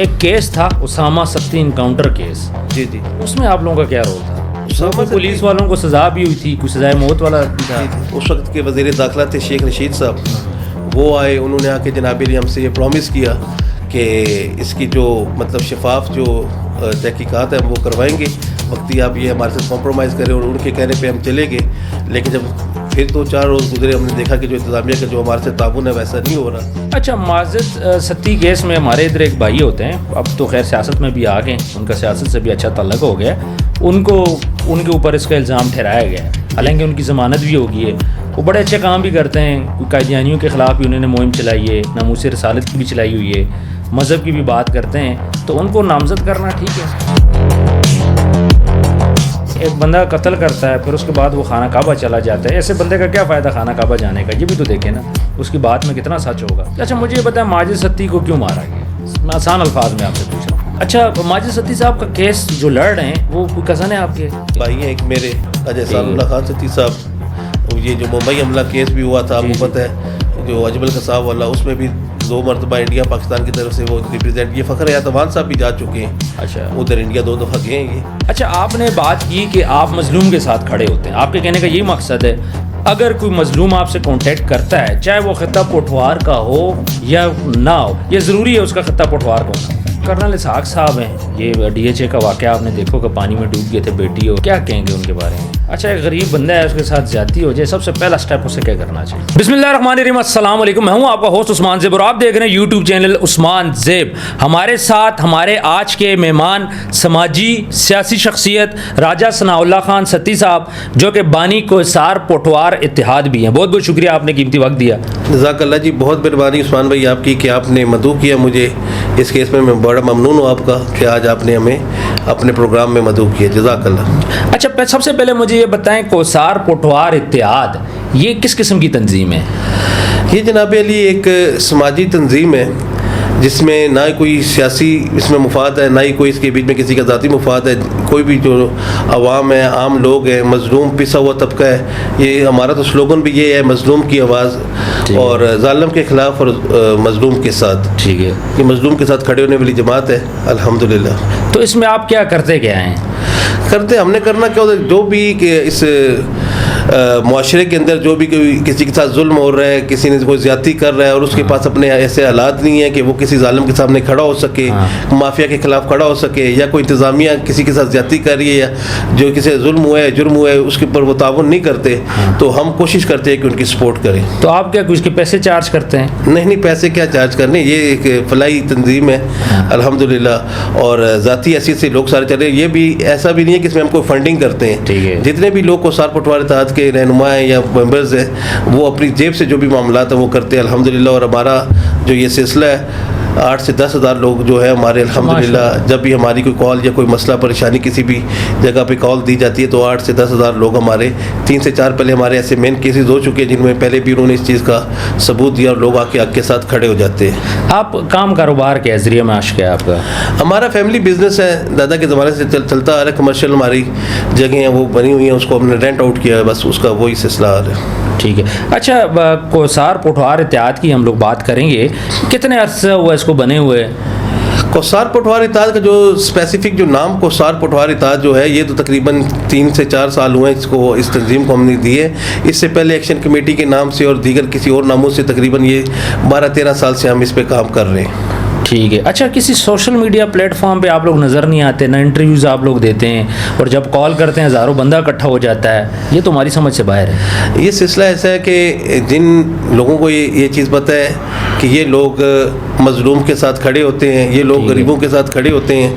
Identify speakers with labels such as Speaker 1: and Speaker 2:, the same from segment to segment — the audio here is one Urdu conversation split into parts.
Speaker 1: ایک کیس تھا اسامہ ستی انکاؤنٹر کیس،
Speaker 2: جی جی،
Speaker 1: اس میں آپ لوگوں کا کیا رول تھا؟
Speaker 2: اسامہ
Speaker 1: پولیس والوں کو سزا بھی ہوئی تھی، کوئی سزائے موت والا بھی تھا؟
Speaker 2: اس وقت کے وزیر داخلہ تھے شیخ رشید صاحب، وہ آئے، انہوں نے آ کے جناب علی ہم سے یہ پرومس کیا کہ اس کی جو مطلب شفاف جو تحقیقات ہیں وہ کروائیں گے، وقتی آپ یہ ہمارے ساتھ کمپرومائز کریں، اور ان کے کہنے پہ ہم چلے گئے. لیکن جب پھر 2-4 روز گزرے، ہم نے دیکھا کہ جو انتظامیہ کا جو ہمارے سے تعاون ہے ویسا نہیں ہو رہا.
Speaker 1: اچھا، معزز ستی کیس میں ہمارے ادھر ایک بھائی ہوتے ہیں، اب تو خیر سیاست میں بھی آ گئے، ان کا سیاست سے بھی اچھا تعلق ہو گیا، ان کے اوپر اس کا الزام ٹھہرایا گیا ہے، حالانکہ ان کی ضمانت بھی ہوگی ہے. وہ بڑے اچھے کام بھی کرتے ہیں، قادیانیوں کے خلاف بھی انہوں نے مہم چلائی ہے، ناموس رسالت کی بھی چلائی ہوئی ہے، مذہب کی بھی بات کرتے ہیں، تو ان کو نامزد کرنا ٹھیک ہے؟ ایک بندہ قتل کرتا ہے، پھر اس کے بعد وہ خانہ کعبہ چلا جاتا ہے، ایسے بندے کا کیا فائدہ خانہ کعبہ جانے کا؟ یہ بھی تو دیکھیں نا، اس کی بات میں کتنا سچ ہوگا. اچھا مجھے یہ بتائیں، ماجد ستی کو کیوں مارا گیا؟ میں آسان الفاظ میں آپ سے پوچھ رہا ہوں. اچھا، ماجد ستی صاحب کا کیس جو لڑ رہے ہیں وہ کوئی کزن ہے آپ کے؟
Speaker 2: بھائی ہیں ایک میرے، احسان اللہ خان ستی صاحب. یہ جو ممبئی حملہ کیس بھی ہوا تھا، آپ کو پتہ ہے، جو اجمل قصاب والا، اس میں بھی 2 مرتبہ انڈیا پاکستان کی طرف سے وہ ریپرزینٹ، یہ فخر اعتماد صاحب بھی جا چکے ہیں.
Speaker 1: اچھا،
Speaker 2: ادھر انڈیا 2 دفعہ گئے ہیں یہ.
Speaker 1: اچھا، آپ نے بات کی کہ آپ مظلوم کے ساتھ کھڑے ہوتے ہیں، آپ کے کہنے کا یہی مقصد ہے اگر کوئی مظلوم آپ سے کانٹیکٹ کرتا ہے، چاہے وہ خطہ پٹوار کا ہو یا نہ ہو، یہ ضروری ہے اس کا خطہ پٹوار کا ہونا؟ کرنل اسحاق صاحب ہیں، یہ ڈی ایچ اے کا واقعہ آپ نے دیکھو کہ پانی میں ڈوب گئے تھے بیٹی ہو، کیا کہیں گے ان کے بارے میں؟ اچھا، ایک غریب بندہ ہے، اس کے ساتھ زیادتی ہو جائے، سب سے پہلا سٹیپ اسے کیا کرنا چاہیے؟ بسم اللہ الرحمن الرحیم، السلام علیکم، میں ہوں آپ کا ہوسٹ عثمان زیب اور آپ دیکھ رہے ہیں یوٹیوب چینل عثمان زیب. ہمارے ساتھ ہمارے آج کے مہمان سماجی سیاسی شخصیت راجہ ثناء اللہ خان ستی صاحب، جو کہ بانی کوہسار پٹوار اتحاد بھی ہیں. بہت بہت شکریہ، آپ نے قیمتی وقت دیا.
Speaker 2: جزاک اللہ جی، بہت مہربانی عثمان بھائی آپ کی کہ آپ نے مدعو کیا مجھے اس کیس میں بڑا ممنون ہوں آپ کا کہ آج آپ نے ہمیں اپنے پروگرام میں مدعو کیا. جزاک اللہ.
Speaker 1: اچھا، سب سے پہلے مجھے یہ بتائیں، کوہسار پٹوار اتحاد یہ کس قسم کی تنظیم ہے؟
Speaker 2: یہ جناب علی ایک سماجی تنظیم ہے جس میں نہ کوئی سیاسی اس میں مفاد ہے، نہ ہی کوئی اس کے بیچ میں کسی کا ذاتی مفاد ہے. کوئی بھی جو عوام ہے، عام لوگ ہیں، مظلوم پسا ہوا طبقہ ہے، یہ ہمارا تو سلوگن بھی یہ ہے، مظلوم کی آواز اور ظالم کے خلاف اور مظلوم کے ساتھ.
Speaker 1: ٹھیک ہے،
Speaker 2: یہ مظلوم کے ساتھ کھڑے ہونے والی جماعت ہے الحمدللہ.
Speaker 1: تو اس میں آپ کیا کرتے کیا ہیں؟
Speaker 2: ہم نے کرنا کیا ہوتا ہے، جو بھی کہ اس معاشرے کے اندر جو بھی کوئی کسی کے ساتھ ظلم ہو رہا ہے، کسی نے کوئی زیادتی کر رہا ہے اور اس کے پاس اپنے ایسے حالات نہیں ہیں کہ وہ کسی ظالم کے سامنے کھڑا ہو سکے، مافیا کے خلاف کھڑا ہو سکے، یا کوئی انتظامیہ کسی کے ساتھ زیادتی کر رہی ہے، یا جو کسی ظلم ہوا ہے، جرم ہوا ہے، اس کے اوپر وہ تعاون نہیں کرتے، تو ہم کوشش کرتے ہیں کہ ان کی سپورٹ کریں.
Speaker 1: تو آپ کیا کچھ کے پیسے چارج کرتے ہیں؟
Speaker 2: نہیں، پیسے کیا چارج کرنے، یہ ایک فلاحی تنظیم ہے الحمدللہ، اور ذاتی حیثیت سے لوگ سارے چل رہے ہیں. یہ بھی ایسا بھی نہیں ہے کہ اس میں ہم کوئی فنڈنگ کرتے ہیں. جتنے بھی لوگ کوہسار پٹوار اتحاد کے رہنما ہیں یا ممبرز ہیں، وہ اپنی جیب سے جو بھی معاملات ہیں وہ کرتے ہیں الحمدللہ. اور ہمارا جو یہ سلسلہ ہے، 8 سے 10 ہزار لوگ جو ہے ہمارے الحمدللہ، جب بھی ہماری کوئی کال یا کوئی مسئلہ پریشانی کسی بھی جگہ پہ کال دی جاتی ہے تو 8 سے 10 ہزار لوگ ہمارے، 3 سے 4 پہلے ہمارے ایسے مین کیسز ہو چکے ہیں جن میں پہلے بھی انہوں نے اس چیز کا ثبوت دیا اور لوگ آ کے ساتھ کھڑے ہو جاتے ہیں.
Speaker 1: آپ کام کاروبار کے ذریعہ معاش کیا ہے آپ کا؟
Speaker 2: ہمارا فیملی بزنس ہے، دادا کے زمانے سے چلتا آ رہا ہے. کمرشل ہماری جگہیں ہیں وہ بنی ہوئی ہیں، اس کو ہم نے رینٹ آؤٹ کیا ہے، بس اس کا وہی سلسلہ آ رہا ہے.
Speaker 1: ٹھیک ہے. اچھا، کوہسار پٹوار اتحاد کی ہم لوگ بات کریں گے، کتنے عرصہ ہوا اس کو بنے ہوئے؟
Speaker 2: کوہسار پٹوار اتحاد کا جو اسپیسیفک جو نام کوہسار پٹوار اتحاد جو ہے، یہ تو تقریباً 3 سے 4 سال ہوئے اس تنظیم کو ہم نے دی ہے. اس سے پہلے ایکشن کمیٹی کے نام سے اور دیگر کسی اور ناموں سے تقریباً یہ 12-13 سال سے ہم اس پہ کام کر رہے ہیں.
Speaker 1: ٹھیک ہے. اچھا، کسی سوشل میڈیا پلیٹ فارم پہ آپ لوگ نظر نہیں آتے، نہ انٹرویوز آپ لوگ دیتے ہیں، اور جب کال کرتے ہیں ہزاروں بندہ اکٹھا ہو جاتا ہے، یہ تو ہماری سمجھ سے باہر ہے.
Speaker 2: یہ سلسلہ ایسا ہے کہ جن لوگوں کو یہ چیز پتہ ہے کہ یہ لوگ مظلوم کے ساتھ کھڑے ہوتے ہیں، یہ لوگ غریبوں کے ساتھ کھڑے ہوتے ہیں،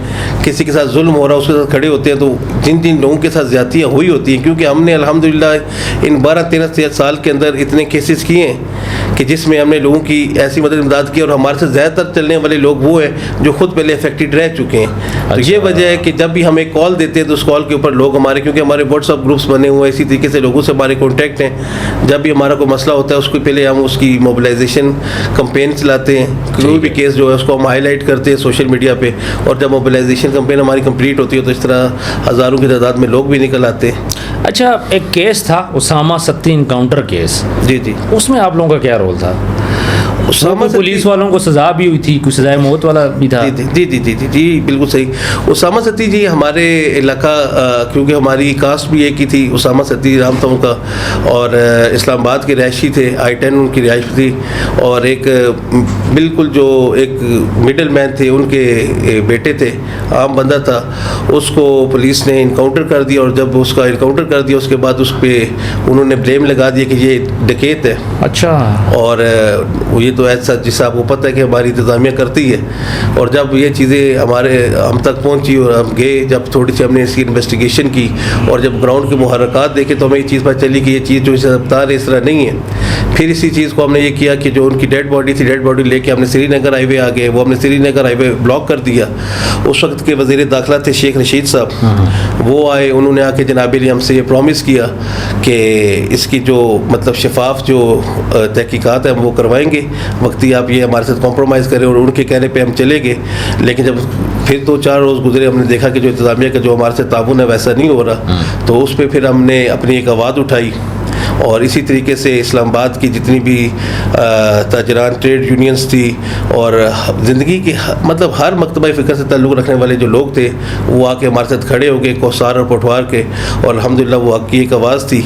Speaker 2: کسی کے ساتھ ظلم ہو رہا ہے اس کے ساتھ کھڑے ہوتے ہیں، تو جن لوگوں کے ساتھ زیادتیاں ہوئی ہوتی ہیں، کیونکہ ہم نے الحمدللہ ان 12-13 سال کے اندر اتنے کیسز کیے ہیں کہ جس میں ہم نے لوگوں کی ایسی مدد امداد کی، اور ہمارے سے زیادہ تر چلنے والے لوگ وہ ہیں جو خود پہلے افیکٹڈ رہ چکے ہیں. تو یہ وجہ ہے کہ جب بھی ہم ایک کال دیتے ہیں تو اس کال کے اوپر لوگ ہمارے، کیونکہ ہمارے واٹس ایپ گروپس بنے ہوئے ہیں، اسی طریقے سے لوگوں سے ہمارے کانٹیکٹ ہیں، جب بھی ہمارا کوئی مسئلہ ہوتا ہے اس کو پہلے ہم اس کی موبلائزیشن کمپین چلاتے ہیں. کوئی بھی کیس جو ہے اس کو ہم ہائی لائٹ کرتے ہیں سوشل میڈیا پہ، اور جب موبلائزیشن کمپین ہماری کمپلیٹ ہوتی ہے تو اس طرح ہزاروں کی تعداد میں لوگ بھی نکل آتے ہیں.
Speaker 1: اچھا، ایک کیس تھا اسامہ ستی انکاؤنٹر کیس،
Speaker 2: جی،
Speaker 1: اس میں آپ لوگوں کا کیا رول تھا؟
Speaker 2: اسامہ
Speaker 1: پولیس والوں کو سزا بھی ہوئی تھی, کچھ سزائے موت والا بھی تھا.
Speaker 2: جی بالکل صحیح. اسامہ ستی جی ہمارے علاقہ کیونکہ ہماری کاسٹ بھی ایک ہی تھی, اسامہ ستی رام تاؤں کا, اور اسلام آباد کے رہائشی تھے, I-10 ان کی رہائش تھی, اور ایک بالکل جو ایک مڈل مین تھے ان کے بیٹے تھے, عام بندہ تھا, اس کو پولیس نے انکاؤنٹر کر دیا, اور جب اس کا انکاؤنٹر کر دیا اس کے بعد اس پہ انہوں نے بلیم لگا دیا کہ یہ ڈکیت ہے.
Speaker 1: اچھا.
Speaker 2: اور یہ تو ایسا جس آپ کو پتہ ہے کہ ہماری انتظامیہ کرتی ہے, اور جب یہ چیزیں ہم تک پہنچی اور ہم گئے, جب تھوڑی سی ہم نے اس کی انویسٹیگیشن کی, اور جب گراؤنڈ کے محرکات دیکھے تو ہمیں یہ چیز پتہ چلی کہ یہ چیز جو اسے بتا رہے اس طرح نہیں ہے. پھر اسی چیز کو ہم نے یہ کیا کہ جو ان کی ڈیڈ باڈی تھی, ڈیڈ باڈی لے کے ہم نے سری نگر ہائی وے آ گئے, وہ ہم نے سری نگر ہائی وے بلاک کر دیا. اس وقت کے وزیر داخلہ تھے شیخ رشید صاحب, وہ آئے, انہوں نے آ کے جناب علی ہم سے یہ پرومس کیا کہ اس کی جو مطلب شفاف جو تحقیقات ہیں ہم وہ کروائیں گے, وقتی آپ یہ ہمارے ساتھ کمپرومائز کریں, اور ان کے کہنے پہ ہم چلے گئے. لیکن جب پھر 2-4 روز گزرے, ہم نے دیکھا کہ جو انتظامیہ کا جو ہمارے سے تعاون ہے ویسا نہیں ہو رہا, تو اس پہ پھر ہم نے اپنی ایک آواز اٹھائی, اور اسی طریقے سے اسلام آباد کی جتنی بھی تاجران ٹریڈ یونینز تھی, اور زندگی کے مطلب ہر مکتبہ فکر سے تعلق رکھنے والے جو لوگ تھے, وہ آ کے ہمارے ساتھ کھڑے ہو گئے, کوثار اور پٹوار کے, اور الحمدللہ وہ حق کی ایک آواز تھی.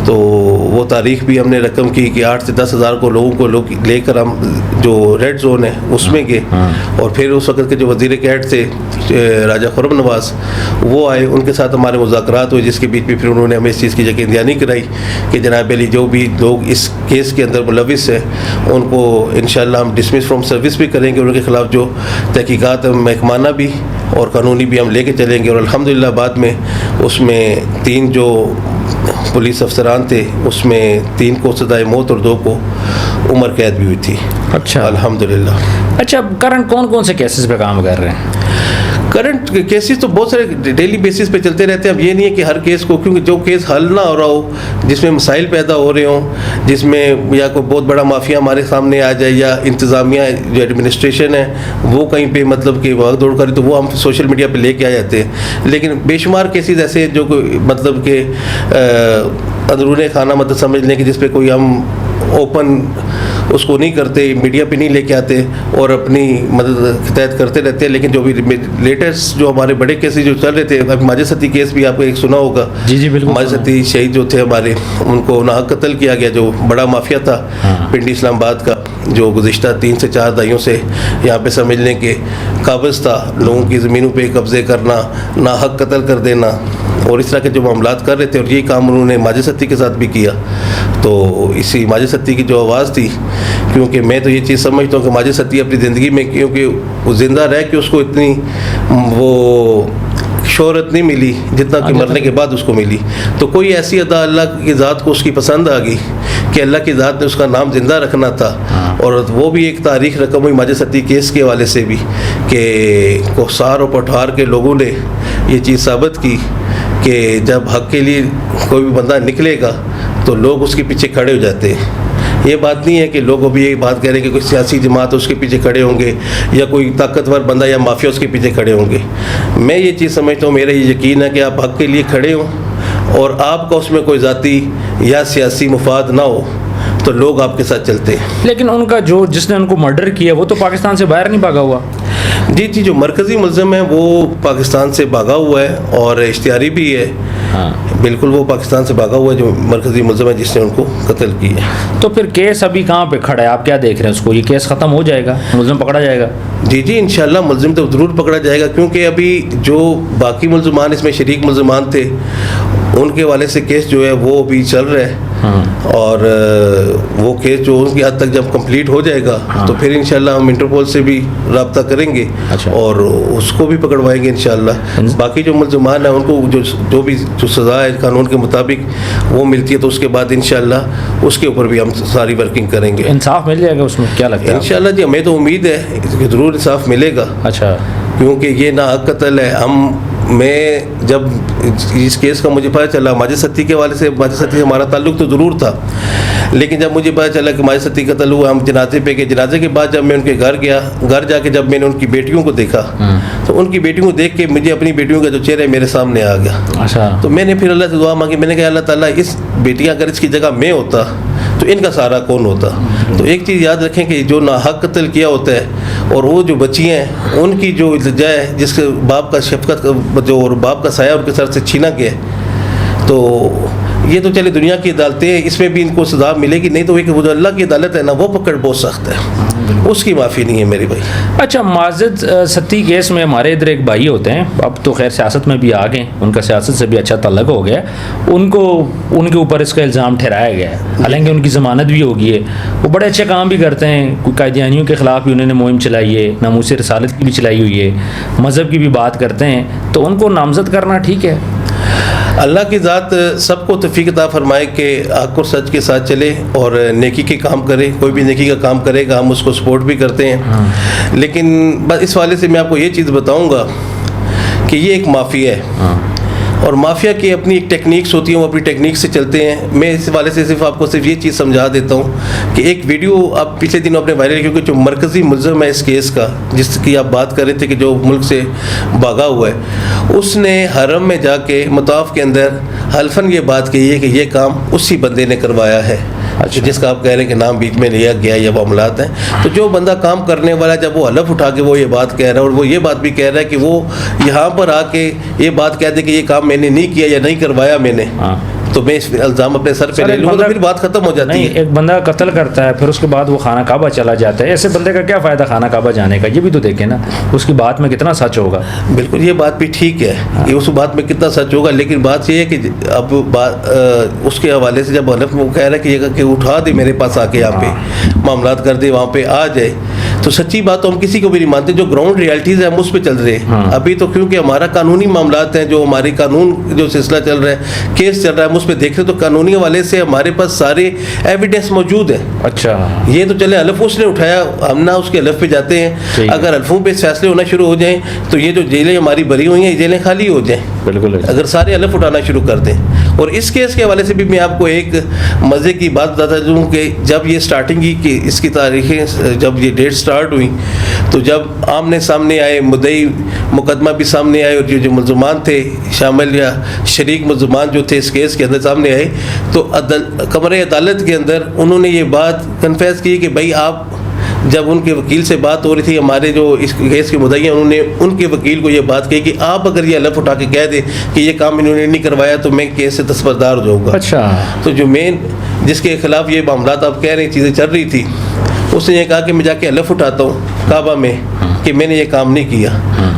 Speaker 2: تو وہ تاریخ بھی ہم نے رقم کی کہ 8 سے 10 ہزار کو لوگوں کو لے کر ہم جو ریڈ زون ہے اس میں گئے. اور پھر اس وقت کے جو وزیر کیٹ تھے راجہ خرم نواز, وہ آئے, ان کے ساتھ ہمارے مذاکرات ہوئے, جس کے بیچ میں پھر انہوں نے ہمیں اس چیز کی یقین کرائی کہ جناب علی جو بھی لوگ اس کیس کے اندر ملوث ہیں ان کو انشاءاللہ ہم ڈسمس فرام سروس بھی کریں گے, ان کے خلاف جو تحقیقات محکمانہ بھی اور قانونی بھی ہم لے کے چلیں گے. اور الحمدللہ بعد میں اس میں 3 جو پولیس افسران تھے اس میں 3 کو سزائے موت اور 2 کو عمر قید بھی ہوئی تھی.
Speaker 1: اچھا
Speaker 2: الحمدللہ.
Speaker 1: اچھا, کرنٹ کون سے کیسز پہ کام کر رہے ہیں؟
Speaker 2: کرنٹ کیسز تو بہت سارے ڈیلی بیسس پہ چلتے رہتے ہیں. اب یہ نہیں ہے کہ ہر کیس کو, کیونکہ جو کیس حل نہ ہو رہا ہو, جس میں مسائل پیدا ہو رہے ہوں, جس میں یا کوئی بہت بڑا مافیا ہمارے سامنے آ جائے, یا انتظامیہ جو ایڈمنسٹریشن ہے وہ کہیں پہ مطلب کہ بھاگ دوڑ کرے, تو وہ ہم سوشل میڈیا پہ لے کے آ جاتے ہیں. لیکن بے شمار کیسز ایسے جو کوئی مطلب کہ اندرون خانہ مطلب سمجھ لیں کہ جس پہ کوئی ہم اوپن اس کو نہیں کرتے, میڈیا پہ نہیں لے کے آتے, اور اپنی مدد تحت کرتے رہتے ہیں. لیکن جو بھی لیٹسٹ جو ہمارے بڑے کیسز جو چل رہے تھے, اب ماجد ستی کیس بھی آپ کو ایک سنا ہوگا.
Speaker 1: جی بالکل.
Speaker 2: ماجد ستی شہید جو تھے ہمارے, ان کو ناحق قتل کیا گیا, جو بڑا مافیا تھا پنڈی اسلام آباد کا, جو گزشتہ 3 سے 4 دہائیوں سے یہاں پہ سمجھ لیں کہ قابض تھا, لوگوں کی زمینوں پہ قبضے کرنا, ناحق قتل کر دینا, اور اس طرح کے جو معاملات کر رہے تھے. اور یہی کام انہوں نے ماجد ستی کے ساتھ بھی کیا. تو اسی ماجد ستی کی جو آواز تھی, کیونکہ میں تو یہ چیز سمجھتا ہوں کہ ماجد ستی اپنی زندگی میں, کیونکہ وہ زندہ رہ کے اس کو اتنی وہ شہرت نہیں ملی جتنا کہ مرنے کے بعد اس کو ملی, تو کوئی ایسی ادا اللہ کی ذات کو اس کی پسند آ گئی کہ اللہ کی ذات نے اس کا نام زندہ رکھنا تھا. اور وہ بھی ایک تاریخ رقم ہوئی ماجد ستی کیس کے حوالے سے بھی, کہ کوثار اور پٹھار کے لوگوں نے یہ چیز ثابت کی کہ جب حق کے لیے کوئی بھی بندہ نکلے گا تو لوگ اس کے پیچھے کھڑے ہو جاتے ہیں. یہ بات نہیں ہے کہ لوگ ابھی یہ بات کہہ رہے ہیں کہ کوئی سیاسی جماعت اس کے پیچھے کھڑے ہوں گے, یا کوئی طاقتور بندہ یا مافیا اس کے پیچھے کھڑے ہوں گے. میں یہ چیز سمجھتا ہوں, میرا یہ یقین ہے کہ آپ حق کے لیے کھڑے ہوں اور آپ کا اس میں کوئی ذاتی یا سیاسی مفاد نہ ہو, تو لوگ آپ کے ساتھ چلتے ہیں.
Speaker 1: لیکن ان کا جو جس نے ان کو مرڈر کیا وہ تو پاکستان سے باہر نہیں بھاگا ہوا.
Speaker 2: جی جو مرکزی ملزم ہے وہ پاکستان سے بھاگا ہوا ہے, اور اشتہاری بھی ہے. بالکل وہ پاکستان سے بھاگا ہوا ہے جو مرکزی ملزم ہے جس نے ان کو قتل کیا.
Speaker 1: تو پھر کیس ابھی کہاں پہ کھڑا ہے, آپ کیا دیکھ رہے ہیں اس کو, یہ کیس ختم ہو جائے گا, ملزم پکڑا جائے گا؟
Speaker 2: جی انشاءاللہ ملزم تو ضرور پکڑا جائے گا, کیونکہ ابھی جو باقی ملزمان اس میں شریک ملزمان تھے ان کے والے سے کیس جو ہے وہ ابھی چل رہا ہے. اور وہ کیس جو ان کی حد تک جب کمپلیٹ ہو جائے گا تو پھر انشاءاللہ ہم انٹرپول سے بھی رابطہ کریں گے اور اس کو بھی پکڑوائیں گے انشاءاللہ. باقی جو ملزمان ہیں ان کو جو بھی جو سزا ہے قانون کے مطابق وہ ملتی ہے تو اس کے بعد انشاءاللہ اس کے اوپر بھی ہم ساری ورکنگ کریں گے.
Speaker 1: انصاف مل جائے گا اس میں, کیا لگتا ہے؟
Speaker 2: انشاءاللہ جی ہمیں تو امید ہے کہ ضرور انصاف ملے گا.
Speaker 1: اچھا,
Speaker 2: کیونکہ یہ ناحق قتل ہے. میں جب اس کیس کا مجھے پتہ چلا, ماجد ستی کے حوالے سے, ماجد ستی سے ہمارا تعلق تو ضرور تھا, لیکن جب مجھے پتہ چلا کہ ماجد ستی قتل ہوا, ہم جنازے پہ گئے. جنازے کے بعد جب میں ان کے گھر گیا, گھر جا کے جب میں نے ان کی بیٹیوں کو دیکھا تو ان کی بیٹیوں کو دیکھ کے مجھے اپنی بیٹیوں کا جو چہرہ ہے میرے سامنے آ گیا.
Speaker 1: اچھا,
Speaker 2: تو میں نے پھر اللہ سے دعا مانگی, میں نے کہا اللہ تعالیٰ اس بیٹیاں اگر اس کی جگہ میں ہوتا تو ان کا سارا کون ہوتا؟ تو ایک چیز یاد رکھیں کہ جو ناحق قتل کیا ہوتا ہے اور وہ جو بچی ہیں ان کی جو التجا ہے، جس کے باپ کا شفقت جو اور باپ کا سایہ ان کے سر سے چھینا گیا ہے، تو یہ تو چلے دنیا کی عدالتیں ہیں، اس میں بھی ان کو سزا ملے گی، نہیں تو ایک وہ جو اللہ کی عدالت ہے نا، وہ پکڑ بہت سخت ہے، اس کی معافی نہیں ہے میرے بھائی۔
Speaker 1: اچھا، ماجد ستی کیس میں ہمارے ادھر ایک بھائی ہوتے ہیں، اب تو خیر سیاست میں بھی آ گئے، ان کا سیاست سے بھی اچھا تعلق ہو گیا، ان کے اوپر اس کا الزام ٹھہرایا گیا ہے، حالانکہ ان کی ضمانت بھی ہو گئی ہے، وہ بڑے اچھے کام بھی کرتے ہیں، کوئی قادیانیوں کے خلاف بھی انہوں نے مہم چلائی ہے، ناموس رسالت کی بھی چلائی ہوئی ہے، مذہب کی بھی بات کرتے ہیں، تو ان کو نامزد کرنا ٹھیک ہے؟
Speaker 2: اللہ کی ذات سب کو توفیق عطا فرمائے کہ حق اور سچ کے ساتھ چلے اور نیکی کے کام کرے، کوئی بھی نیکی کا کام کرے گا ہم اس کو سپورٹ بھی کرتے ہیں، لیکن بس اس والے سے میں آپ کو یہ چیز بتاؤں گا کہ یہ ایک مافیا ہے، اور مافیا کی اپنی ایک ٹیکنیکس ہوتی ہیں، وہ اپنی ٹیکنیک سے چلتے ہیں۔ میں اس والے سے صرف آپ کو یہ چیز سمجھا دیتا ہوں کہ ایک ویڈیو آپ پچھلے دنوں اپنے وائرل، کیونکہ جو مرکزی ملزم ہے اس کیس کا، جس کی آپ بات کر رہے تھے کہ جو ملک سے بھاگا ہوا ہے، اس نے حرم میں جا کے مطاف کے اندر حلفاً یہ بات کہی ہے کہ یہ کام اسی بندے نے کروایا ہے، جس کا آپ کہہ رہے ہیں کہ نام بیچ میں لیا گیا یا معاملات ہیں۔ تو جو بندہ کام کرنے والا جب وہ حلف اٹھا کے وہ یہ بات کہہ رہا ہے، اور وہ یہ بات بھی کہہ رہا ہے کہ وہ یہاں پر آ کے یہ بات کہہ دے کہ یہ کام میں نے نہیں کیا یا نہیں کروایا میں نے، تو میں اس الزام اپنے سر پہ لے لوں گا، تو پھر بات ختم ہو جاتی ہے۔
Speaker 1: ایک بندہ قتل کرتا ہے، پھر اس کے بعد وہ خانہ کعبہ چلا جاتا ہے، ایسے بندے کا کیا فائدہ خانہ کعبہ جانے کا؟ یہ بھی تو دیکھیں نا، اس کی بات میں کتنا سچ ہوگا۔
Speaker 2: بالکل، یہ بات بھی ٹھیک ہے، یہ اس بات میں کتنا سچ ہوگا، لیکن بات یہ ہے کہ اب اس کے حوالے سے جب حلف وہ کہہ رہا ہے کہ یہ کہ اٹھا دے میرے پاس آ کے یہاں پہ معاملات کر دے، وہاں پہ آ جائے، تو سچی بات تو ہم کسی کو بھی نہیں مانتے، جو گراؤنڈ ریالٹیز ہیں ہم اس پہ چل رہے ہیں ابھی تو، کیونکہ ہمارا قانونی معاملات ہیں، جو ہماری قانون جو سلسلہ چل رہا ہے، کیس چل رہا ہے، ہم اس پہ دیکھ رہے ہیں، تو قانونی حوالے سے ہمارے پاس سارے ایویڈنس موجود ہیں۔
Speaker 1: اچھا،
Speaker 2: یہ تو چلے حلف اس نے اٹھایا، ہم نہ اس کے حلف پہ جاتے ہیں، اگر حلفوں پہ فیصلے ہونا شروع ہو جائیں تو یہ جو جیلیں ہماری بھری ہوئی ہیں یہ جیلیں خالی ہو جائیں،
Speaker 1: بالکل،
Speaker 2: اگر سارے حلف اٹھانا شروع کر دیں۔ اور اس کیس کے حوالے سے بھی میں آپ کو ایک مزے کی بات بتاتا ہوں کہ جب یہ سٹارٹنگ کی کہ اس کی تاریخیں، جب یہ ڈیٹ سٹارٹ ہوئی، تو جب آمنے سامنے آئے مدعی مقدمہ بھی سامنے آئے، اور جو ملزمان تھے شامل یا شریک ملزمان جو تھے اس کیس کے اندر سامنے آئے، تو کمرے عدالت کے اندر انہوں نے یہ بات کنفیس کی کہ بھائی آپ، جب ان کے وکیل سے بات ہو رہی تھی، ہمارے جو اس کیس کے مدعی ہیں، انہوں نے ان کے وکیل کو یہ بات کہی کہ آپ اگر یہ حلف اٹھا کے کہہ دیں کہ یہ کام انہوں نے نہیں کروایا تو میں کیس سے دستبردار ہو جاؤں گا۔
Speaker 1: اچھا، تو
Speaker 2: جو مین جس کے خلاف یہ معاملات آپ کہہ رہے ہیں چیزیں چل رہی تھی، اس نے یہ کہا کہ میں جا کے حلف اٹھاتا ہوں کعبہ میں کہ میں نے یہ کام نہیں کیا۔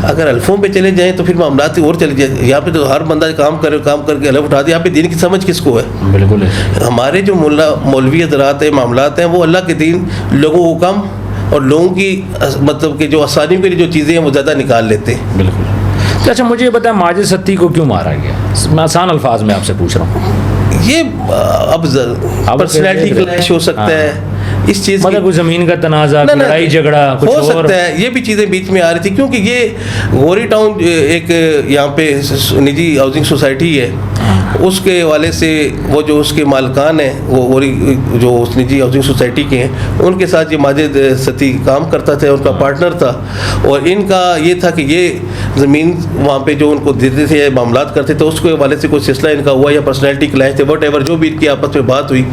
Speaker 2: اگر حلفوں پہ چلے جائیں تو پھر معاملات اور چلے جائیں، یہاں پہ تو ہر بندہ کام کر کے حلف اٹھا دے، یہاں پہ دین کی سمجھ کس کو ہے؟
Speaker 1: بالکل،
Speaker 2: ہمارے جو مولوی حضرات ہیں، معاملات ہیں، وہ اللہ کے دین لوگوں کو کم اور لوگوں کی مطلب کہ جو آسانیوں کے لیے جو چیزیں ہیں وہ زیادہ نکال لیتے ہیں۔
Speaker 1: بالکل۔ اچھا، مجھے یہ بتائیں ماجد ستی کو کیوں مارا گیا؟ میں آسان الفاظ میں آپ سے پوچھ رہا ہوں۔
Speaker 2: یہ اب پرسنالٹی کلیش ہو سکتا ہے، اس چیز
Speaker 1: مطلب کوئی زمین کا تنازع، لڑائی جھگڑا کچھ
Speaker 2: ہو سکتا ہے، یہ بھی چیزیں بیچ میں آ رہی تھی، کیونکہ یہ غوری ٹاؤن ایک یہاں پہ نجی ہاؤسنگ سوسائٹی ہے، اس کے حوالے سے وہ جو اس کے مالکان ہیں، وہ غوری جو اس نجی ہاؤسنگ سوسائٹی کے ہیں، ان کے ساتھ یہ ماجد ستی کام کرتا تھا، ان کا پارٹنر تھا، اور ان کا یہ تھا کہ یہ زمین وہاں پہ جو ان کو دیتے تھے یا معاملات کرتے تھے، اس کے حوالے سے کوئی سلسلہ ان کا ہوا یا پرسنالٹی کلیش تھے، وٹ ایور جو بھی ان کی آپس میں بات ہوئی،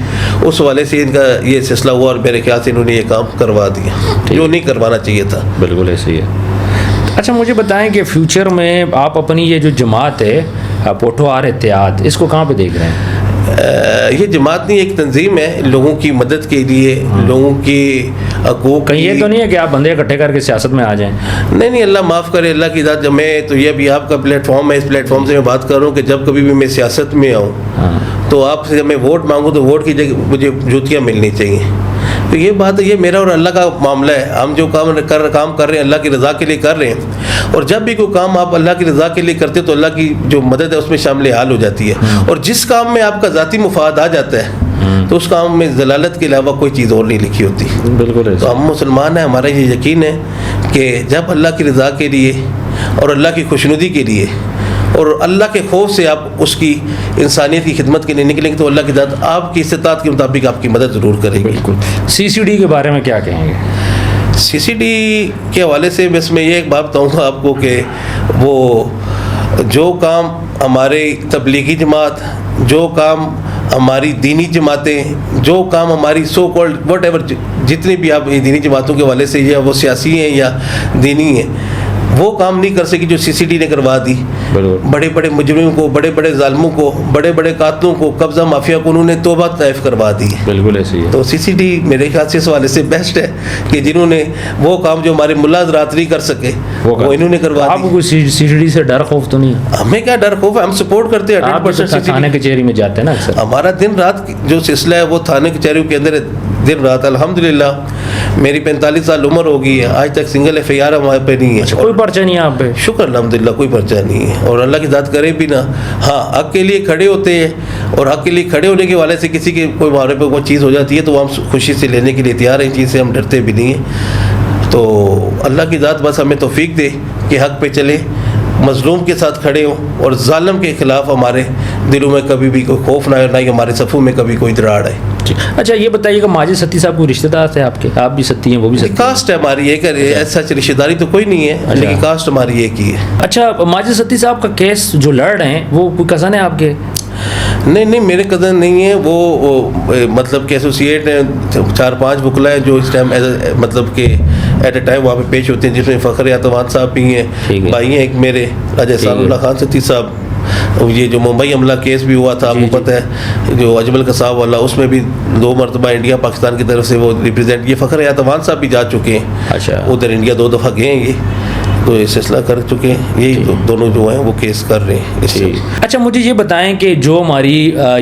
Speaker 2: اس حوالے سے ان کا یہ سلسلہ ہوا، اور میرے خیال سے انہوں نے یہ کام کروا دیا جو نہیں کروانا چاہیے تھا۔
Speaker 1: بالکل ایسے ہی ہے۔ اچھا، مجھے بتائیں کہ فیوچر میں آپ اپنی یہ جو جماعت ہے پوٹھوہار اتحاد، اس کو کہاں پہ دیکھ رہے ہیں؟
Speaker 2: یہ جماعت نہیں، ایک تنظیم ہے لوگوں کی مدد کے لیے، لوگوں کی حقوق۔
Speaker 1: کہیں یہ تو نہیں ہے کہ آپ بندے اکٹھے کر کے سیاست میں آ جائیں؟
Speaker 2: نہیں، اللہ معاف کرے، اللہ کی ذات، میں تو یہ بھی آپ کا پلیٹ فارم ہے، اس پلیٹ فارم سے میں بات کر رہا ہوں کہ جب کبھی بھی میں سیاست میں آؤں تو آپ سے جب میں ووٹ مانگوں تو ووٹ کی جگہ مجھے جوتیاں ملنی چاہیے۔ تو یہ بات ہے، یہ میرا اور اللہ کا معاملہ ہے، ہم جو کام کر رہے ہیں اللہ کی رضا کے لیے کر رہے ہیں، اور جب بھی کوئی کام آپ اللہ کی رضا کے لیے کرتے تو اللہ کی جو مدد ہے اس میں شامل حال ہو جاتی ہے، اور جس کام میں آپ کا ذاتی مفاد آ جاتا ہے تو اس کام میں ضلالت کے علاوہ کوئی چیز اور نہیں لکھی ہوتی۔
Speaker 1: بالکل،
Speaker 2: تو ہم مسلمان ہیں، ہمارا یہ یقین ہے کہ جب اللہ کی رضا کے لیے اور اللہ کی خوشنودی کے لیے اور اللہ کے خوف سے آپ اس کی انسانیت کی خدمت کے لیے نکلیں گے تو اللہ کی ذات آپ کی استطاعت کے مطابق آپ کی مدد ضرور کرے گی۔
Speaker 1: بالکل۔ سی سی ڈی کے بارے میں کیا کہیں گے؟
Speaker 2: سی سی ڈی کے حوالے سے بس میں یہ ایک بات بتاؤں گا آپ کو کہ وہ جو کام ہمارے تبلیغی جماعت، جو کام ہماری دینی جماعتیں جو کام ہماری سو کالڈ وٹ ایور جتنی بھی آپ دینی جماعتوں کے حوالے سے یا وہ سیاسی ہیں یا دینی ہیں وہ کام نہیں کر سکی جو سی سی ڈی نے کروا دی. بڑے بڑے مجرموں کو, بڑے بڑے ظالموں کو, بڑے بڑے قاتلوں کو, قبضہ مافیا کو انہوں نے توبہ طائف کروا دی.
Speaker 1: بالکل ایسے ہی ہے.
Speaker 2: تو سی سی ڈی میرے خیال سے اس حوالے سے بیسٹ ہے کہ جنہوں نے وہ کام جو ہمارے ملا حضرات نہیں کر سکے وہ انہوں نے کروا دی.
Speaker 1: آپ کو سی سی ڈی سے ڈر خوف تو نہیں ہے؟
Speaker 2: ہمیں کیا ڈر خوف ہے, ہم سپورٹ کرتے ہیں.
Speaker 1: آپ تھانے کچہری میں جاتے ہیں نا اکثر.
Speaker 2: ہمارا دن رات جو سلسلہ ہے وہ تھانے کچہریوں کے اندر دن رات. الحمدللہ میری 45 سال عمر ہو گئی ہے, آج تک سنگل ایف آئی آر ہمارے پہ نہیں ہے.
Speaker 1: کوئی پرچہ نہیں ہے آپ پہ؟
Speaker 2: شکر الحمدللہ کوئی پرچہ نہیں ہے, اور اللہ کی ذات کرے بھی نا. ہاں حق کے لیے کھڑے ہوتے ہیں, اور حق کے لیے کھڑے ہونے کے والے سے کسی کے کوئی ہمارے پہ کوئی چیز ہو جاتی ہے تو ہم خوشی سے لینے کے لیے تیار ہیں, چیز سے ہم ڈرتے بھی نہیں ہیں. تو اللہ کی ذات بس ہمیں توفیق دے کہ حق پہ چلے, مظلوم کے ساتھ کھڑے ہوں, اور ظالم کے خلاف ہمارے دلوں میں کبھی بھی کوئی خوف نہ آئے, نہ ہی ہمارے صفوں میں کبھی کوئی دراڑ آئے.
Speaker 1: اچھا یہ بتائیے کہ ماجد ستی صاحب کوئی رشتہ دار تھے آپ کے؟ آپ بھی ستی ہیں, وہ بھی ستی؟
Speaker 2: کاسٹ ہے ہماری ایک, ایسا رشتہ داری تو کوئی نہیں ہے لیکن کاسٹ ہماری ایک ہی ہے.
Speaker 1: اچھا ماجد ستی صاحب کا کیس جو لڑ رہے ہیں وہ کوئی کزن ہے آپ کے؟
Speaker 2: نہیں میرے کزن نہیں ہیں وہ مطلب کہ ایسوسیٹ ہیں, 4-5 وکلا ہیں جو اس ٹائم مطلب کہ ایٹ اے ٹائم وہاں پہ پیش ہوتے ہیں, جس میں فخر اعتماد صاحب بھی ہیں, بھائی ہیں ایک میرے راجہ احسان اللہ خان ستی صاحب. یہ جو ممبئی حملہ کیس بھی ہوا تھا آپ کو پتہ ہے, جو اجمل قصاب والا, اس میں بھی 2 مرتبہ انڈیا پاکستان کی طرف سے وہ ریپرزینٹ, یہ فخر اعتماد صاحب بھی جا چکے ہیں. اچھا ادھر انڈیا 2 دفعہ گئے ہیں, یہ تو یہ سلسلہ کر چکے ہیں, یہی دونوں جو ہیں وہ کیس کر رہے ہیں.
Speaker 1: اچھا مجھے یہ بتائیں کہ جو ہماری